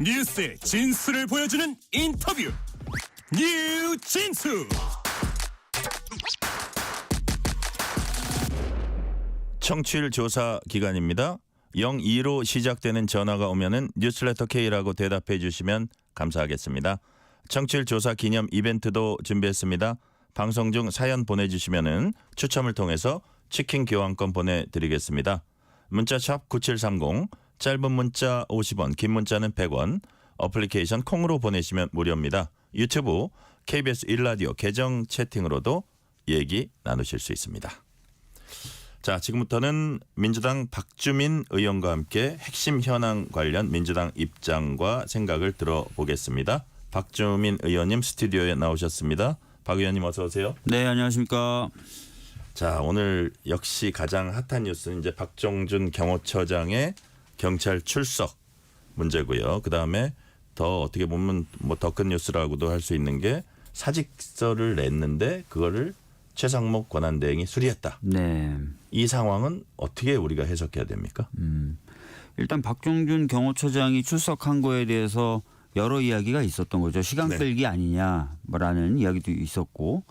뉴스의 진수를 보여주는 인터뷰 뉴진수. 청취율 조사 기간입니다. 02로 시작되는 전화가 오면은 뉴스레터 K라고 대답해 주시면 감사하겠습니다. 청취율 조사 기념 이벤트도 준비했습니다. 방송 중 사연 보내주시면은 추첨을 통해서 치킨 교환권 보내드리겠습니다. 문자 샵 9730, 짧은 문자 50원, 긴 문자는 100원, 어플리케이션 콩으로 보내시면 무료입니다. 유튜브 KBS 1라디오 계정 채팅으로도 얘기 나누실 수 있습니다. 자, 지금부터는 민주당 박주민 의원과 함께 핵심 현안 관련 민주당 입장과 생각을 들어보겠습니다. 박주민 의원님 스튜디오에 나오셨습니다. 박 의원님 어서 오세요. 네, 안녕하십니까. 자, 오늘 역시 가장 핫한 뉴스는 이제 박종준 경호처장의 경찰 출석 문제고요. 그다음에 더 어떻게 보면 뭐 더 큰 뉴스라고도 할 수 있는 게 사직서를 냈는데 그거를 최상목 권한대행이 수리했다. 네. 이 상황은 어떻게 우리가 해석해야 됩니까? 일단 박종준 경호처장이 출석한 거에 대해서 여러 이야기가 있었던 거죠. 시간 네. 끌기 아니냐라는 이야기도 있었고,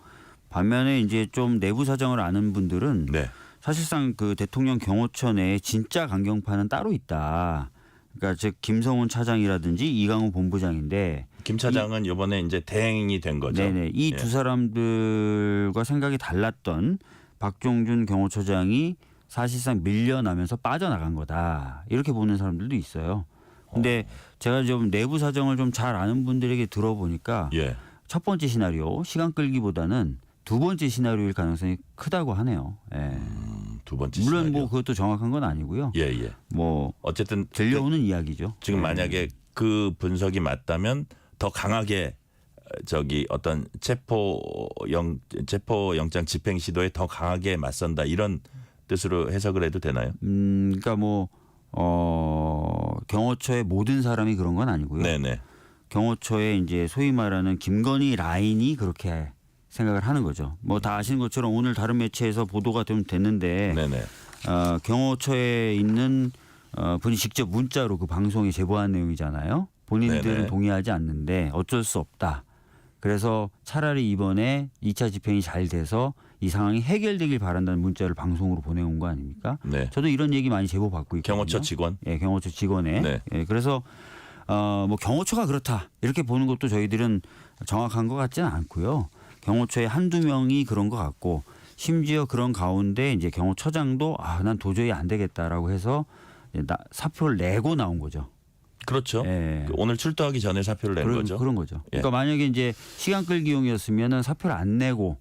반면에 이제 좀 내부 사정을 아는 분들은 네. 사실상 그 대통령 경호처 내에 진짜 강경파는 따로 있다. 그러니까 즉 김성훈 차장이라든지 이강우 본부장인데, 김 차장은 이번에 이제 대행이 된 거죠. 네네, 이 두 사람들과 생각이 달랐던 박종준 경호처장이 사실상 밀려나면서 빠져나간 거다. 이렇게 보는 사람들도 있어요. 근데 제가 좀 내부 사정을 좀 잘 아는 분들에게 들어보니까 예. 첫 번째 시나리오 시간 끌기보다는 두 번째 시나리오일 가능성이 크다고 하네요. 예. 두 번째 물론 시나리오. 뭐 그것도 정확한 건 아니고요. 예, 예. 뭐 어쨌든 들려오는 이야기죠. 지금 예. 만약에 그 분석이 맞다면 더 강하게 저기 어떤 체포영장 집행 시도에 더 강하게 맞선다 이런 뜻으로 해석을 해도 되나요? 그러니까 뭐 경호처의 모든 사람이 그런 건 아니고요. 네네. 경호처의 이제 소위 말하는 김건희 라인이 그렇게 생각을 하는 거죠. 뭐 다 아시는 것처럼 오늘 다른 매체에서 보도가 좀 됐는데 네네. 경호처에 있는 분이 직접 문자로 그 방송에 제보한 내용이잖아요. 본인들은 네네. 동의하지 않는데 어쩔 수 없다. 그래서 차라리 이번에 2차 집행이 잘 돼서 이 상황이 해결되길 바란다는 문자를 방송으로 보내온 거 아닙니까? 네. 저도 이런 얘기 많이 제보받고 있거든요. 경호처 직원. 예, 경호처 직원에. 네. 예, 그래서 뭐 경호처가 그렇다 이렇게 보는 것도 저희들은 정확한 것 같지는 않고요. 경호처에 한두 명이 그런 것 같고 심지어 그런 가운데 이제 경호처장도 난 도저히 안 되겠다라고 해서 사표를 내고 나온 거죠. 그렇죠. 예. 오늘 출두하기 전에 사표를 낸 거죠. 그런 거죠. 예. 그러니까 만약에 이제 시간 끌기용이었으면은 사표를 안 내고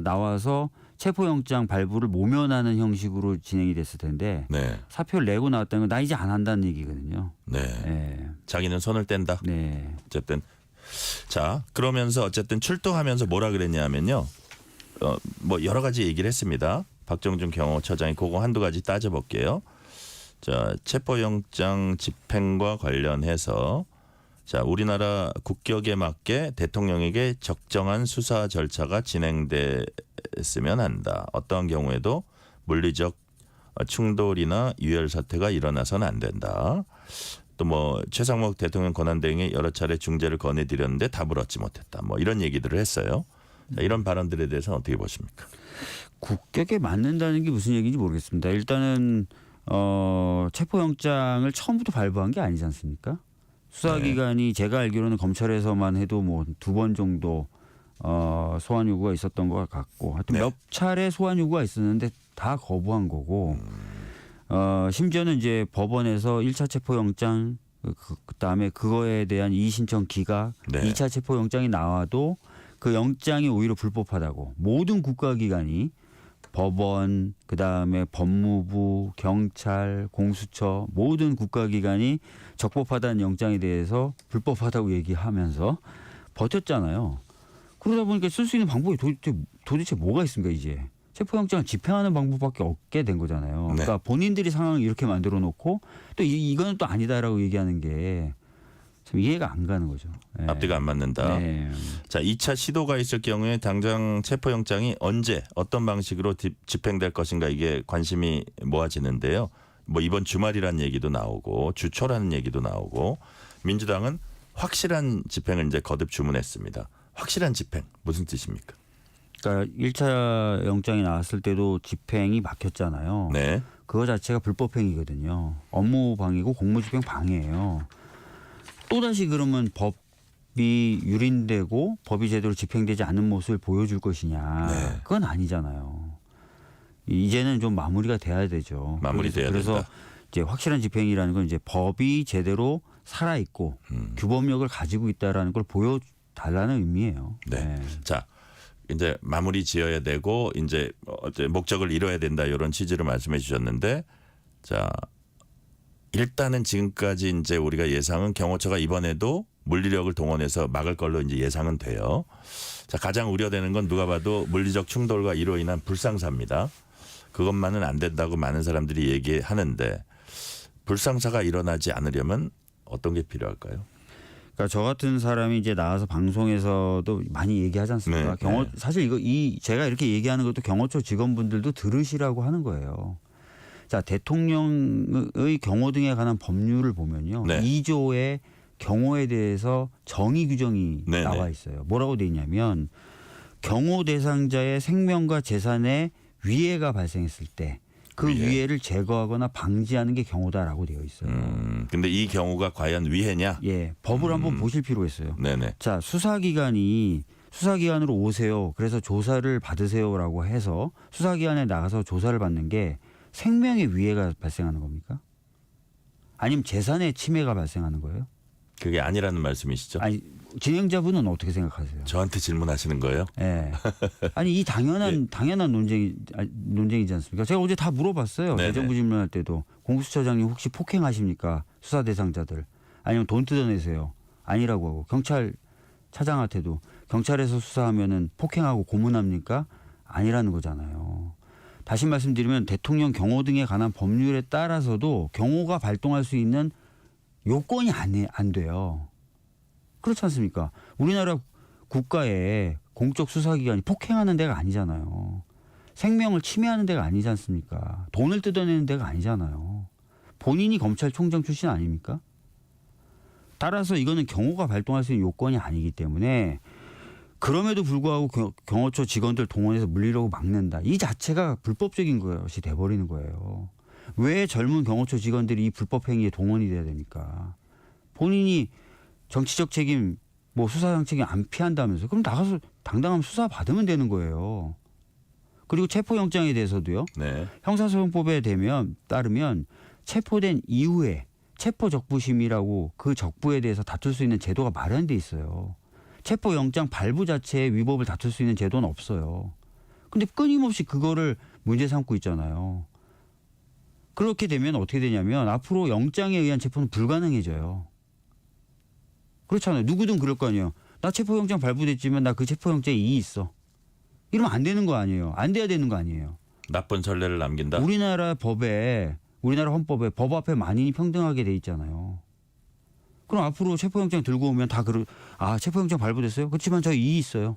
나와서 체포영장 발부를 모면하는 형식으로 진행이 됐을 텐데 네. 사표를 내고 나왔다는 건 나 이제 안 한다는 얘기거든요. 네. 예. 자기는 손을 뗀다. 네. 어쨌든 자 그러면서 어쨌든 출두하면서 뭐라 그랬냐면요. 뭐 여러 가지 얘기를 했습니다. 박정준 경호처장이 그거 한두 가지 따져볼게요. 자 체포영장 집행과 관련해서 자 우리나라 국격에 맞게 대통령에게 적정한 수사 절차가 진행됐으면 한다. 어떠한 경우에도 물리적 충돌이나 유혈 사태가 일어나서는 안 된다. 또 뭐 최상목 대통령 권한대행이 여러 차례 중재를 권해드렸는데 답을 얻지 못했다. 뭐 이런 얘기들을 했어요. 자, 이런 발언들에 대해서는 어떻게 보십니까? 국격에 맞는다는 게 무슨 얘기인지 모르겠습니다. 일단은 체포영장을 처음부터 발부한 게 아니지 않습니까? 수사기관이 제가 알기로는 검찰에서만 해도 뭐 2번 정도 소환 요구가 있었던 것 같고 하여튼 네. 몇 차례 소환 요구가 있었는데 다 거부한 거고 심지어는 이제 법원에서 1차 체포영장 그다음에 그거에 대한 이의신청 기각 네. 2차 체포영장이 나와도 그 영장이 오히려 불법하다고 모든 국가기관이 법원 그다음에 법무부 경찰 공수처 모든 국가기관이 적법하다는 영장에 대해서 불법하다고 얘기하면서 버텼잖아요. 그러다 보니까 쓸 수 있는 방법이 도대체 뭐가 있습니까 이제. 체포영장을 집행하는 방법밖에 없게 된 거잖아요. 네. 그러니까 본인들이 상황을 이렇게 만들어 놓고 또 이거는 또 아니다라고 얘기하는 게 참 이해가 안 가는 거죠. 네. 앞뒤가 안 맞는다. 네. 자, 2차 시도가 있을 경우에 당장 체포영장이 언제 어떤 방식으로 집행될 것인가 이게 관심이 모아지는데요. 뭐 이번 주말이라는 얘기도 나오고 주초라는 얘기도 나오고 민주당은 확실한 집행을 이제 거듭 주문했습니다. 확실한 집행 무슨 뜻입니까? 그러니까 1차 영장이 나왔을 때도 집행이 막혔잖아요. 네. 그거 자체가 불법행위거든요. 업무방해고 공무집행 방해예요. 또다시 그러면 법이 유린되고 법이 제대로 집행되지 않는 모습을 보여줄 것이냐. 네. 그건 아니잖아요. 이제는 좀 마무리가 돼야 되죠. 마무리돼야 그래서 된다. 이제 확실한 집행이라는 건 이제 법이 제대로 살아 있고 규범력을 가지고 있다라는 걸 보여달라는 의미예요. 네. 자, 이제 마무리 지어야 되고 이제 목적을 이뤄야 된다 이런 취지로 말씀해 주셨는데, 자 일단은 지금까지 이제 우리가 예상은 경호처가 이번에도 물리력을 동원해서 막을 걸로 이제 예상은 돼요. 자, 가장 우려되는 건 누가 봐도 물리적 충돌과 이로 인한 불상사입니다. 그것만은 안 된다고 많은 사람들이 얘기하는데 불상사가 일어나지 않으려면 어떤 게 필요할까요? 그러니까 저 같은 사람이 이제 나와서 방송에서도 많이 얘기하지 않습니까? 네. 사실 제가 이렇게 얘기하는 것도 경호처 직원분들도 들으시라고 하는 거예요. 자, 대통령의 경호 등에 관한 법률을 보면요. 네. 2조의 경호에 대해서 정의 규정이 네, 나와 네. 있어요. 뭐라고 돼 있냐면 경호 대상자의 생명과 재산에 위해가 발생했을 때 그 위해를 제거하거나 방지하는 게 경호다라고 되어 있어요. 근데 이 경우가 과연 위해냐? 예, 법을 한번 보실 필요가 있어요. 네네. 자, 수사기관으로 오세요. 그래서 조사를 받으세요라고 해서 수사기관에 나가서 조사를 받는 게 생명의 위해가 발생하는 겁니까? 아니면 재산의 침해가 발생하는 거예요? 그게 아니라는 말씀이시죠? 아니, 진행자분은 어떻게 생각하세요? 저한테 질문하시는 거예요? 예. 아니, 이 당연한 논쟁이지 않습니까? 제가 어제 다 물어봤어요. 네네. 대정부 질문할 때도 공수처장님 혹시 폭행하십니까? 수사 대상자들. 아니면 돈 뜯어내세요. 아니라고 하고 경찰 차장한테도 경찰에서 수사하면은 폭행하고 고문합니까? 아니라는 거잖아요. 다시 말씀드리면 대통령 경호 등에 관한 법률에 따라서도 경호가 발동할 수 있는 요건이 안 돼요. 그렇지 않습니까? 우리나라 국가의 공적 수사기관이 폭행하는 데가 아니잖아요. 생명을 침해하는 데가 아니지 않습니까? 돈을 뜯어내는 데가 아니잖아요. 본인이 검찰총장 출신 아닙니까? 따라서 이거는 경호가 발동할 수 있는 요건이 아니기 때문에 그럼에도 불구하고 경호처 직원들 동원해서 물리려고 막는다. 이 자체가 불법적인 것이 돼버리는 거예요. 왜 젊은 경호처 직원들이 이 불법 행위에 동원이 돼야 됩니까? 본인이 정치적 책임, 수사상 책임 안 피한다면서 그럼 나가서 당당하면 수사 받으면 되는 거예요. 그리고 체포영장에 대해서도요. 네. 형사소송법에 따르면 체포된 이후에 체포적부심이라고 그 적부에 대해서 다툴 수 있는 제도가 마련돼 있어요. 체포영장 발부 자체의 위법을 다툴 수 있는 제도는 없어요. 근데 끊임없이 그거를 문제 삼고 있잖아요. 그렇게 되면 어떻게 되냐면 앞으로 영장에 의한 체포는 불가능해져요. 그렇잖아요. 누구든 그럴 거 아니에요. 나 체포영장 발부됐지만 나 그 체포영장에 이의 있어. 이러면 안 되는 거 아니에요. 안 돼야 되는 거 아니에요. 나쁜 전례를 남긴다. 우리나라 헌법에 법 앞에 만인이 평등하게 돼 있잖아요. 그럼 앞으로 체포영장 들고 오면 체포영장 발부됐어요? 그렇지만 저 이의 있어요.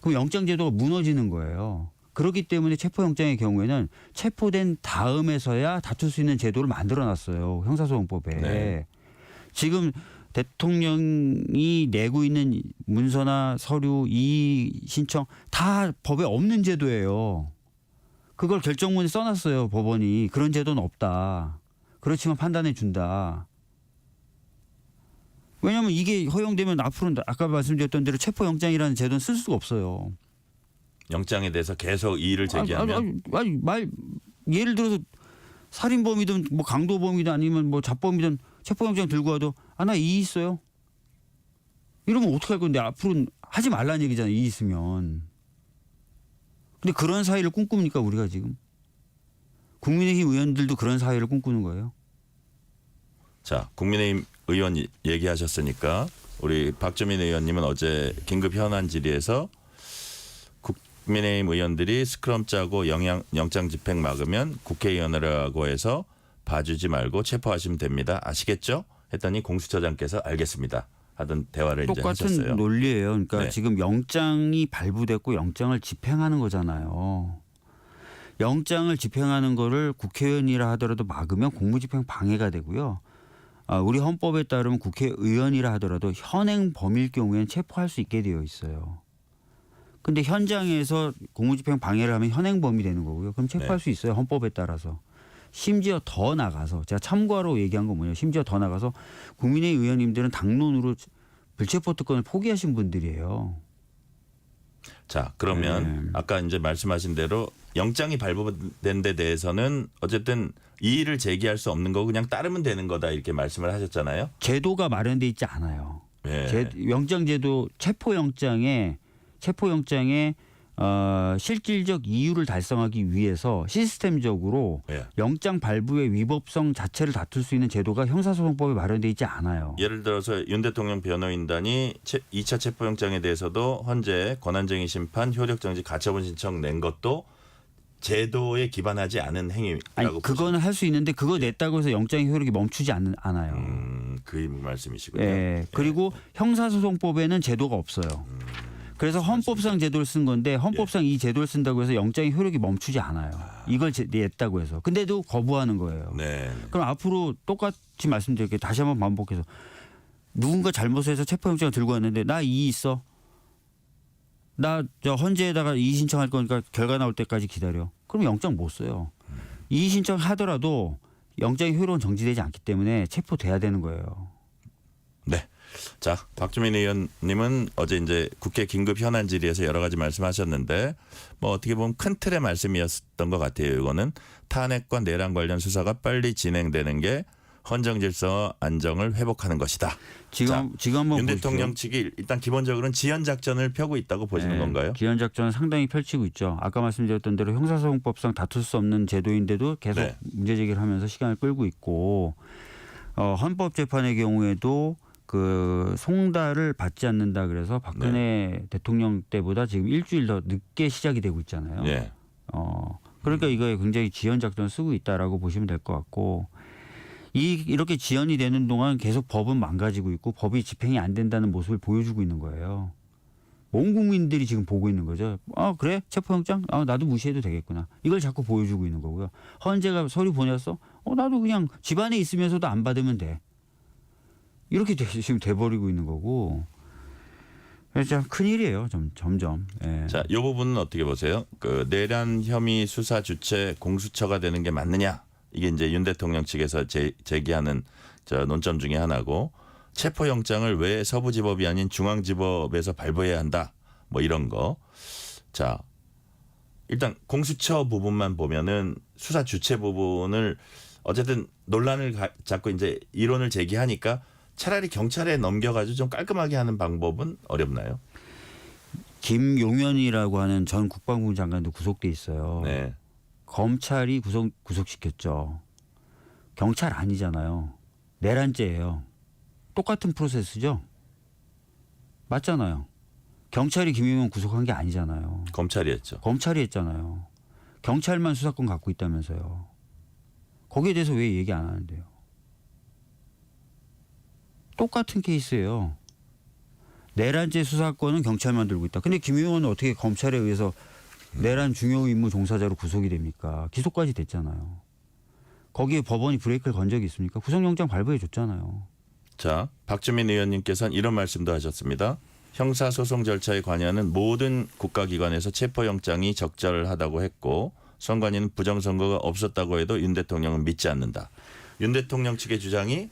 그럼 영장제도가 무너지는 거예요. 그렇기 때문에 체포영장의 경우에는 체포된 다음에서야 다툴 수 있는 제도를 만들어놨어요. 형사소송법에. 네. 지금 대통령이 내고 있는 문서나 서류, 이의 신청 다 법에 없는 제도예요. 그걸 결정문에 써놨어요. 법원이. 그런 제도는 없다. 그렇지만 판단해 준다. 왜냐하면 이게 허용되면 앞으로는 아까 말씀드렸던 대로 체포영장이라는 제도는 쓸 수가 없어요. 영장에 대해서 계속 이의를 제기하면 예를 들어서 살인범이든 강도범이든 아니면 잡범이든 체포영장 들고 와도 나 이의 있어요. 이러면 어떻게 할 건데 앞으로는 하지 말라는 얘기잖아요. 이의 있으면. 근데 그런 사회를 꿈꿉니까 우리가 지금? 국민의힘 의원들도 그런 사회를 꿈꾸는 거예요. 자, 국민의힘 의원 얘기하셨으니까 우리 박주민 의원님은 어제 긴급 현안 질의에서 국민의힘 의원들이 스크럼 짜고 영장 집행 막으면 국회의원이라고 해서 봐주지 말고 체포하시면 됩니다. 아시겠죠? 했더니 공수처장께서 알겠습니다. 하던 대화를 이제 하셨어요. 똑같은 논리예요. 그러니까 네. 지금 영장이 발부됐고 영장을 집행하는 거잖아요. 영장을 집행하는 거를 국회의원이라 하더라도 막으면 공무집행 방해가 되고요. 우리 헌법에 따르면 국회의원이라 하더라도 현행 범일 경우에는 체포할 수 있게 되어 있어요. 근데 현장에서 공무집행 방해를 하면 현행 범이 되는 거고요. 그럼 체포할 네. 수 있어요. 헌법에 따라서. 심지어 더 나가서 제가 참고로 얘기한 건 뭐냐면 심지어 더 나가서 국민의힘 의원님들은 당론으로 불체포 특권을 포기하신 분들이에요. 자, 그러면 네. 아까 이제 말씀하신 대로 영장이 발부된 데 대해서는 어쨌든 이의를 제기할 수 없는 거고 그냥 따르면 되는 거다 이렇게 말씀을 하셨잖아요. 제도가 마련돼 있지 않아요. 네. 영장제도 체포영장에 실질적 이유를 달성하기 위해서 시스템적으로 예. 영장 발부의 위법성 자체를 다툴 수 있는 제도가 형사소송법에 마련돼 있지 않아요. 예를 들어서 윤 대통령 변호인단이 2차 체포영장에 대해서도 헌재 권한쟁의 심판 효력정지 가처분 신청 낸 것도 제도에 기반하지 않은 행위라고 아니 그거는 할 수 있는데 그거 냈다고 해서 영장의 효력이 멈추지 않아요. 그 말씀이시군요. 예. 그리고 형사소송법에는 제도가 없어요. 그래서 헌법상 제도를 쓴 건데 헌법상 이 제도를 쓴다고 해서 영장의 효력이 멈추지 않아요. 이걸 냈다고 해서. 근데도 거부하는 거예요. 네. 그럼 앞으로 똑같이 말씀드릴게요. 다시 한번 반복해서 누군가 잘못을 해서 체포영장을 들고 왔는데 나 이의 있어. 나 저 헌재에다가 이의 신청할 거니까 결과 나올 때까지 기다려. 그럼 영장 못 써요. 이의 신청하더라도 영장의 효력은 정지되지 않기 때문에 체포돼야 되는 거예요. 네. 자, 박주민 의원님은 어제 이제 국회 긴급 현안 질의에서 여러 가지 말씀하셨는데 뭐 어떻게 보면 큰 틀의 말씀이었던 것 같아요. 이거는 탄핵과 내란 관련 수사가 빨리 진행되는 게 헌정 질서와 안정을 회복하는 것이다. 지금 한번 윤 보십시오. 대통령 측이 일단 기본적으로는 지연 작전을 펴고 있다고 보시는 건가요? 기현 작전은 상당히 펼치고 있죠. 아까 말씀드렸던 대로 형사소송법상 다툴 수 없는 제도인데도 계속 네. 문제 제기를 하면서 시간을 끌고 있고 헌법재판의 경우에도 그 송달을 받지 않는다 그래서 박근혜 대통령 때보다 지금 일주일 더 늦게 시작이 되고 있잖아요. 예. 그러니까 이거에 굉장히 지연 작전을 쓰고 있다라고 보시면 될 것 같고 이렇게 지연이 되는 동안 계속 법은 망가지고 있고 법이 집행이 안 된다는 모습을 보여주고 있는 거예요. 온 국민들이 지금 보고 있는 거죠. 그래? 체포영장? 나도 무시해도 되겠구나. 이걸 자꾸 보여주고 있는 거고요. 헌재가 서류 보냈어? 나도 그냥 집안에 있으면서도 안 받으면 돼. 이렇게 지금 돼버리고 있는 거고. 참 큰일이에요. 점점. 예. 자, 이 부분은 어떻게 보세요? 그 내란 혐의 수사 주체 공수처가 되는 게 맞느냐? 이게 이제 윤 대통령 측에서 제기하는 논점 중에 하나고 체포영장을 왜 서부지법이 아닌 중앙지법에서 발부해야 한다. 뭐 이런 거. 자, 일단 공수처 부분만 보면은 수사 주체 부분을 어쨌든 논란을 잡고 이제 이론을 제기하니까 차라리 경찰에 넘겨가지고 좀 깔끔하게 하는 방법은 어렵나요? 김용현이라고 하는 전 국방부 장관도 구속돼 있어요. 네. 검찰이 구속시켰죠. 경찰 아니잖아요. 내란죄예요. 똑같은 프로세스죠. 맞잖아요. 경찰이 김용현 구속한 게 아니잖아요. 검찰이 했죠. 검찰이 했잖아요. 경찰만 수사권 갖고 있다면서요. 거기에 대해서 왜 얘기 안 하는데요? 똑같은 케이스예요. 내란죄 수사권은 경찰만 들고 있다. 근데 김용현은 어떻게 검찰에 의해서 내란 중요 임무 종사자로 구속이 됩니까? 기소까지 됐잖아요. 거기에 법원이 브레이크를 건 적이 있습니까? 구속영장 발부해 줬잖아요. 자, 박주민 의원님께서는 이런 말씀도 하셨습니다. 형사소송 절차에 관여하는 모든 국가기관에서 체포영장이 적절하다고 했고 선관위는 부정선거가 없었다고 해도 윤 대통령은 믿지 않는다. 윤 대통령 측의 주장이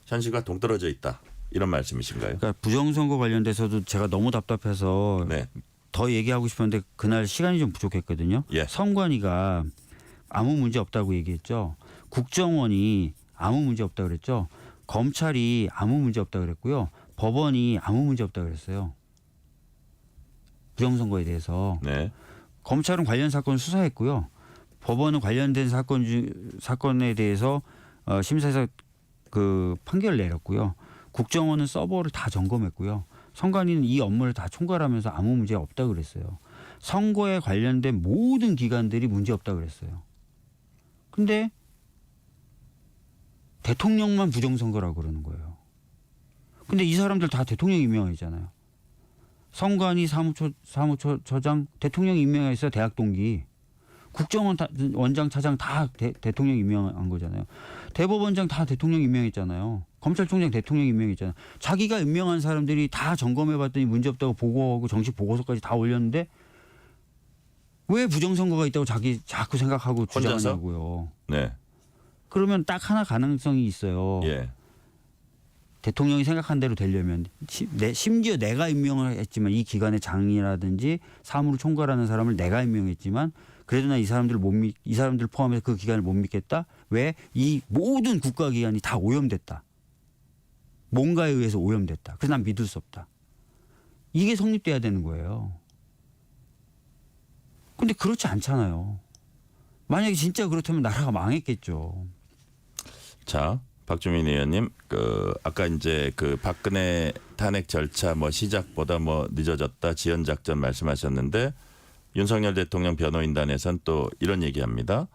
현실과 동떨어져 있다. 이런 말씀이신가요? 그러니까 부정선거 관련돼서도 제가 너무 답답해서 네. 더 얘기하고 싶었는데 그날 시간이 좀 부족했거든요. 예. 선관위가 아무 문제 없다고 얘기했죠. 국정원이 아무 문제 없다 그랬죠. 검찰이 아무 문제 없다 그랬고요. 법원이 아무 문제 없다 그랬어요. 부정선거에 대해서. 네. 검찰은 관련 사건 수사했고요. 법원은 관련된 사건에 대해서 심사해서 그 판결을 내렸고요. 국정원은 서버를 다 점검했고요. 선관위는 이 업무를 다 총괄하면서 아무 문제 없다 그랬어요. 선거에 관련된 모든 기관들이 문제 없다 그랬어요. 근데 대통령만 부정선거라고 그러는 거예요. 근데 이 사람들 다 대통령 임명이잖아요. 선관위 사무처장 대통령 임명해서 대학 동기. 국정원 원장 차장 다 대통령 임명한 거잖아요. 대법원장 다 대통령 임명했잖아요. 검찰총장 대통령 임명했잖아. 자기가 임명한 사람들이 다 점검해봤더니 문제없다고 보고하고 정식 보고서까지 다 올렸는데 왜 부정선거가 있다고 자꾸 생각하고 혼자서? 주장하냐고요. 네. 그러면 딱 하나 가능성이 있어요. 예. 대통령이 생각한 대로 되려면 심지어 내가 임명을 했지만 이 기관의 장이라든지 사무를 총괄하는 사람을 내가 임명했지만 그래도 난 이 사람들 포함해서 그 기관을 못 믿겠다. 왜? 이 모든 국가기관이 다 오염됐다. 뭔가에 의해서 오염됐다. 그래서 난 믿을 수 없다. 이게 성립돼야 되는 거예요. 근데 그렇지 않잖아요. 만약에 진짜 그렇다면 나라가 망했겠죠. 자, 박주민 의원님, 아까 이제 박근혜 탄핵 절차 시작보다 늦어졌다 지연 작전 말씀하셨는데 윤석열 대통령 변호인단에선 또 이런 얘기합니다.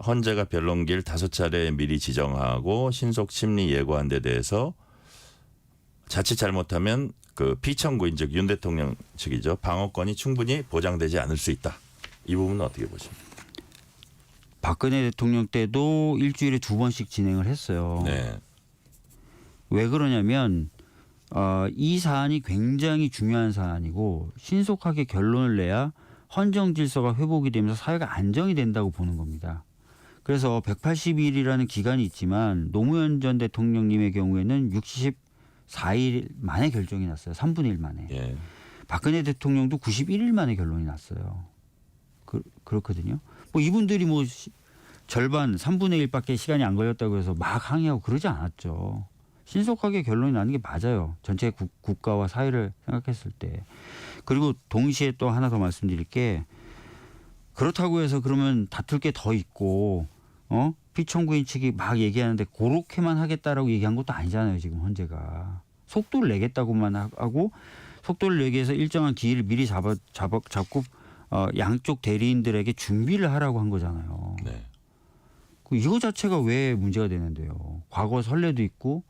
헌재가 변론기일 5차례 미리 지정하고 신속 심리 예고한 데 대해서 자칫 잘못하면 피청구인 즉 윤 대통령 측이죠. 방어권이 충분히 보장되지 않을 수 있다. 이 부분은 어떻게 보십니까? 박근혜 대통령 때도 일주일에 2번씩 진행을 했어요. 네. 왜 그러냐면 이 사안이 굉장히 중요한 사안이고 신속하게 결론을 내야 헌정 질서가 회복이 되면서 사회가 안정이 된다고 보는 겁니다. 그래서 180일이라는 기간이 있지만 노무현 전 대통령님의 경우에는 64일 만에 결정이 났어요. 3분의 1 만에. 예. 박근혜 대통령도 91일 만에 결론이 났어요. 그렇거든요. 이분들이 절반 3분의 1밖에 시간이 안 걸렸다고 해서 막 항의하고 그러지 않았죠. 신속하게 결론이 나는 게 맞아요. 전체 국가와 사회를 생각했을 때. 그리고 동시에 또 하나 더 말씀드릴 게 그렇다고 해서 그러면 다툴 게 더 있고 피청구인 측이 막 얘기하는데 그렇게만 하겠다라고 얘기한 것도 아니잖아요. 지금 헌재가. 속도를 내겠다고만 하고 속도를 내기 위해서 일정한 기일을 미리 잡고 양쪽 대리인들에게 준비를 하라고 한 거잖아요. 네. 이거 자체가 왜 문제가 되는데요. 과거 선례도 있고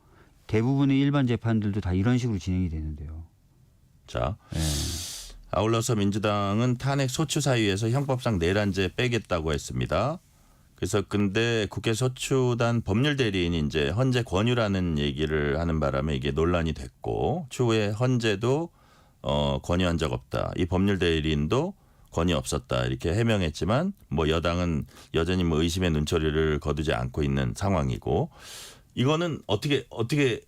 대부분의 일반 재판들도 다 이런 식으로 진행이 되는데요. 자, 네. 아울러서 민주당은 탄핵 소추 사유에서 형법상 내란죄 빼겠다고 했습니다. 그래서 근데 국회 소추단 법률 대리인이 이제 헌재 권유라는 얘기를 하는 바람에 이게 논란이 됐고 추후에 헌재도 권유한 적 없다. 이 법률 대리인도 권유 없었다 이렇게 해명했지만 여당은 여전히 의심의 눈초리를 거두지 않고 있는 상황이고 이거는 어떻게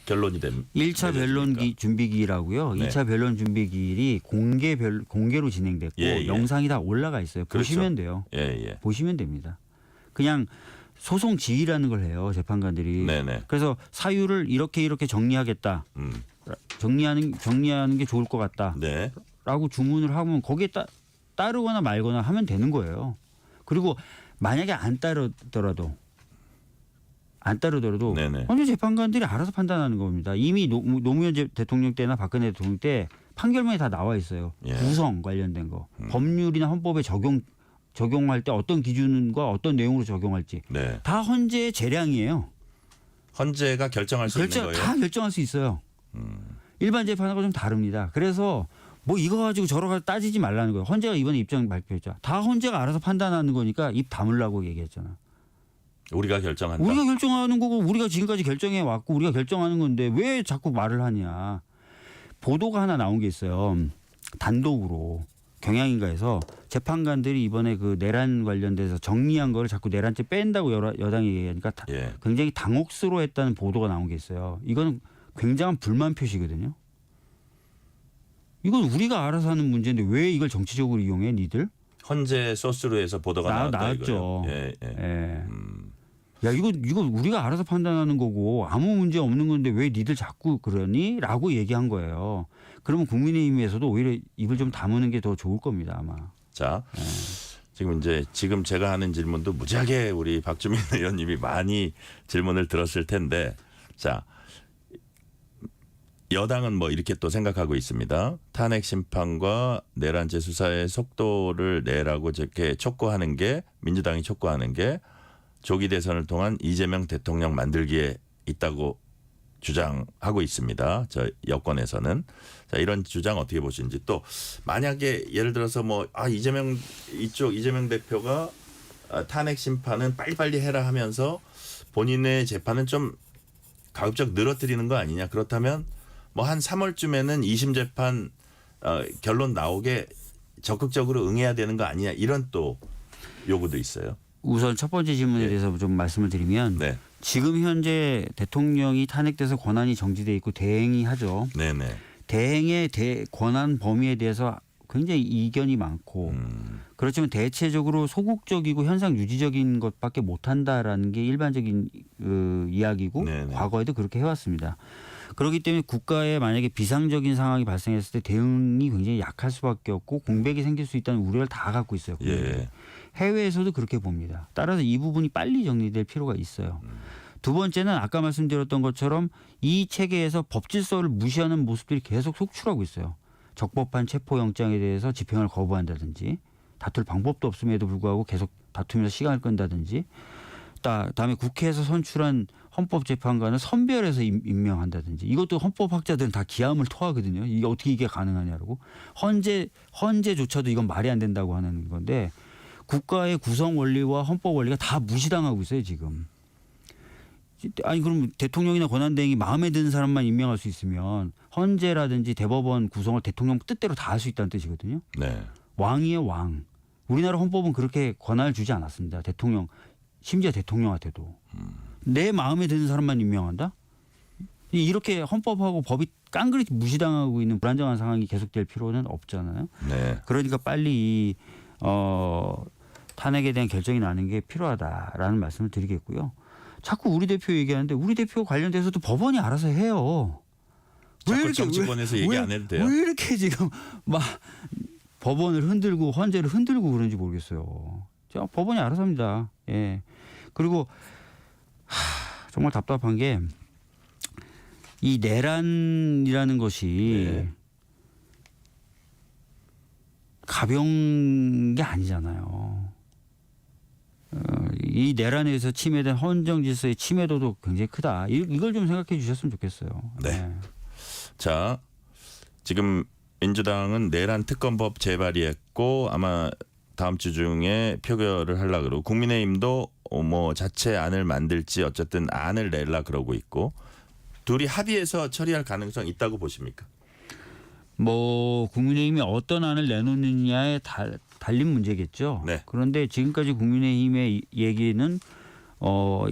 결론이 됩니까? 1차 변론 준비기일하고요. 네. 2차 변론 준비기일이 공개로 진행됐고 예. 영상이 다 올라가 있어요. 그렇죠. 보시면 돼요. 예. 보시면 됩니다. 그냥 소송 지휘라는 걸 해요. 재판관들이. 네네. 그래서 사유를 이렇게 정리하겠다. 정리하는 게 좋을 것 같다. 네. 라고 주문을 하면 거기에 따르거나 말거나 하면 되는 거예요. 그리고 만약에 안 따르더라도 네네. 헌재 재판관들이 알아서 판단하는 겁니다. 이미 노무현 대통령 때나 박근혜 대통령 때 판결문에 다 나와 있어요. 예. 구성 관련된 거. 법률이나 헌법에 적용할 때 어떤 기준과 어떤 내용으로 적용할지. 네. 다 헌재의 재량이에요. 헌재가 결정할 수 있는 거예요. 다 결정할 수 있어요. 일반 재판하고 좀 다릅니다. 그래서 이거 가지고 저러 가지고 따지지 말라는 거예요. 헌재가 이번에 입장 발표했죠. 다 헌재가 알아서 판단하는 거니까 입 다물라고 얘기했잖아. 우리가 결정한다. 우리가 결정하는 거고 우리가 지금까지 결정해 왔고 우리가 결정하는 건데 왜 자꾸 말을 하냐. 보도가 하나 나온 게 있어요. 단독으로 경향인가에서 재판관들이 이번에 내란 관련돼서 정리한 거를 자꾸 내란죄 뺀다고 여당이 얘기하니까 예. 굉장히 당혹스러워했다는 보도가 나온 게 있어요. 이건 굉장한 불만 표시거든요. 이건 우리가 알아서 하는 문제인데 왜 이걸 정치적으로 이용해 니들? 헌재 소스로 해서 보도가 나왔죠. 이거예요. 예. 예. 야 이거 우리가 알아서 판단하는 거고 아무 문제 없는 건데 왜 니들 자꾸 그러니? 라고 얘기한 거예요. 그러면 국민의힘에서도 오히려 입을 좀 다무는 게 더 좋을 겁니다 아마. 자, 지금 제가 하는 질문도 무지하게 우리 박주민 의원님이 많이 질문을 들었을 텐데, 자 여당은 이렇게 또 생각하고 있습니다. 탄핵 심판과 내란죄 수사의 속도를 내라고 이렇게 촉구하는 게 민주당이 촉구하는 게 조기 대선을 통한 이재명 대통령 만들기에 있다고 주장하고 있습니다. 저 여권에서는. 자, 이런 주장 어떻게 보시는지 또 만약에 예를 들어서 이재명 대표가 탄핵 심판은 빨리빨리 해라 하면서 본인의 재판은 좀 가급적 늘어뜨리는 거 아니냐. 그렇다면 뭐 한 3월쯤에는 2심 재판 결론 나오게 적극적으로 응해야 되는 거 아니냐. 이런 또 요구도 있어요. 우선 첫 번째 질문에 네. 대해서 좀 말씀을 드리면 네. 지금 현재 대통령이 탄핵돼서 권한이 정지돼 있고 대행이 하죠. 네네. 대행의 권한 범위에 대해서 굉장히 이견이 많고 그렇지만 대체적으로 소극적이고 현상 유지적인 것밖에 못한다라는 게 일반적인 이야기고 네네. 과거에도 그렇게 해왔습니다. 그렇기 때문에 국가에 만약에 비상적인 상황이 발생했을 때 대응이 굉장히 약할 수밖에 없고 공백이 생길 수 있다는 우려를 다 갖고 있어요. 예. 해외에서도 그렇게 봅니다. 따라서 이 부분이 빨리 정리될 필요가 있어요. 두 번째는 아까 말씀드렸던 것처럼 이 체계에서 법 질서를 무시하는 모습들이 계속 속출하고 있어요. 적법한 체포영장에 대해서 집행을 거부한다든지 다툴 방법도 없음에도 불구하고 계속 다투면서 시간을 끈다든지 그다음에 국회에서 선출한 헌법재판관을 선별해서 임명한다든지 이것도 헌법학자들은 다 기함을 토하거든요. 이게 어떻게 이게 가능하냐고. 헌재조차도 이건 말이 안 된다고 하는 건데 국가의 구성 원리와 헌법 원리가 다 무시당하고 있어요 지금. 아니 그럼 대통령이나 권한대행이 마음에 드는 사람만 임명할 수 있으면 헌재라든지 대법원 구성을 대통령 뜻대로 다 할 수 있다는 뜻이거든요. 네. 왕이에요 왕. 우리나라 헌법은 그렇게 권한을 주지 않았습니다. 대통령 심지어 대통령한테도. 내 마음에 드는 사람만 임명한다? 이렇게 헌법하고 법이 깡그리 무시당하고 있는 불안정한 상황이 계속될 필요는 없잖아요. 네. 그러니까 빨리 탄핵에 대한 결정이 나는 게 필요하다라는 말씀을 드리겠고요. 자꾸 우리 대표 얘기하는데 우리 대표 관련돼서도 법원이 알아서 해요. 자꾸 정치권에서 얘기 안 해도 돼요. 왜 이렇게 지금 막 법원을 흔들고 헌재를 흔들고 그런지 모르겠어요. 자, 법원이 알아서 합니다. 예. 그리고 정말 답답한 게 이 내란이라는 것이 네. 가벼운 게 아니잖아요. 이 내란에 의해서 침해된 헌정 질서의 침해도도 굉장히 크다. 이걸 좀 생각해 주셨으면 좋겠어요. 네. 자, 지금 민주당은 내란 특검법 재발의했고 아마 다음 주 중에 표결을 하려고 그러고 국민의힘도 뭐 자체 안을 만들지 어쨌든 안을 내려 그러고 있고 둘이 합의해서 처리할 가능성 있다고 보십니까? 뭐 국민의힘이 어떤 안을 내놓느냐에 달린 문제겠죠. 네. 그런데 지금까지 국민의힘의 얘기는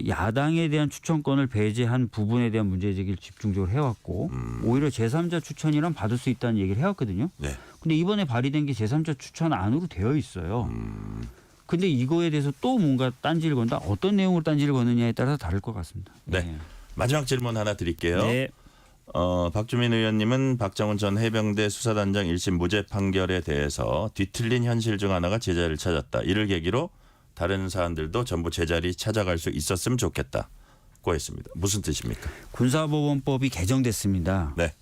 야당에 대한 추천권을 배제한 부분에 대한 문제 제기를 집중적으로 해왔고 오히려 제3자 추천이란 받을 수 있다는 얘기를 해왔거든요. 네. 근데 이번에 발의된 게 제3자 추천 안으로 되어 있어요. 근데 이거에 대해서 또 뭔가 딴지를 건다. 어떤 내용으로 딴지를 거느냐에 따라서 다를 것 같습니다. 네. 마지막 질문 하나 드릴게요. 네. 박주민 의원님은 박정훈 전 해병대 수사단장 1심 무죄 판결에 대해서 뒤틀린 현실 중 하나가 제자리를 찾았다. 이를 계기로 다른 사안들도 전부 제자리 찾아갈 수 있었으면 좋겠다고 했습니다. 무슨 뜻입니까? 군사법원법이 개정됐습니다. 네.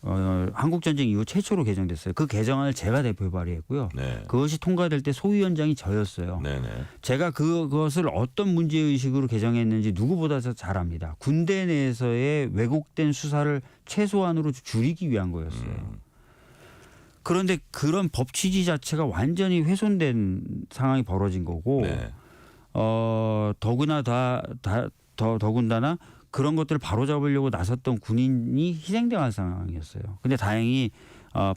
한국전쟁 이후 최초로 개정됐어요. 그 개정안을 제가 대표 발의했고요. 네. 그것이 통과될 때 소위원장이 저였어요. 네네. 제가 그것을 어떤 문제의식으로 개정했는지 누구보다 잘 압니다. 군대 내에서의 왜곡된 수사를 최소한으로 줄이기 위한 거였어요. 그런데 그런 법 취지 자체가 완전히 훼손된 상황이 벌어진 거고 네. 더군다나 그런 것들을 바로잡으려고 나섰던 군인이 희생당한 상황이었어요. 근데 다행히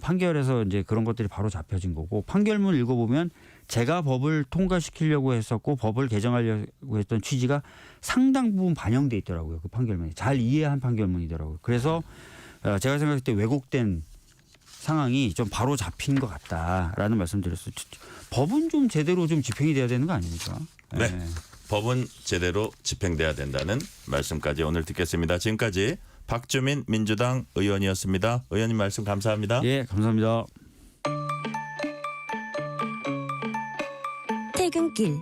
판결에서 이제 그런 것들이 바로 잡혀진 거고 판결문 읽어보면 제가 법을 통과시키려고 했었고 법을 개정하려고 했던 취지가 상당 부분 반영돼 있더라고요. 그 판결문이 잘 이해한 판결문이더라고요. 그래서 제가 생각할 때 왜곡된 상황이 좀 바로 잡힌 것 같다라는 말씀드렸어요. 법은 좀 제대로 좀 집행이 돼야 되는 거 아닙니까? 네. 법은 제대로 집행돼야 된다는 말씀까지 오늘 듣겠습니다. 지금까지 박주민 민주당 의원이었습니다. 의원님 말씀 감사합니다. 예, 감사합니다. 퇴근길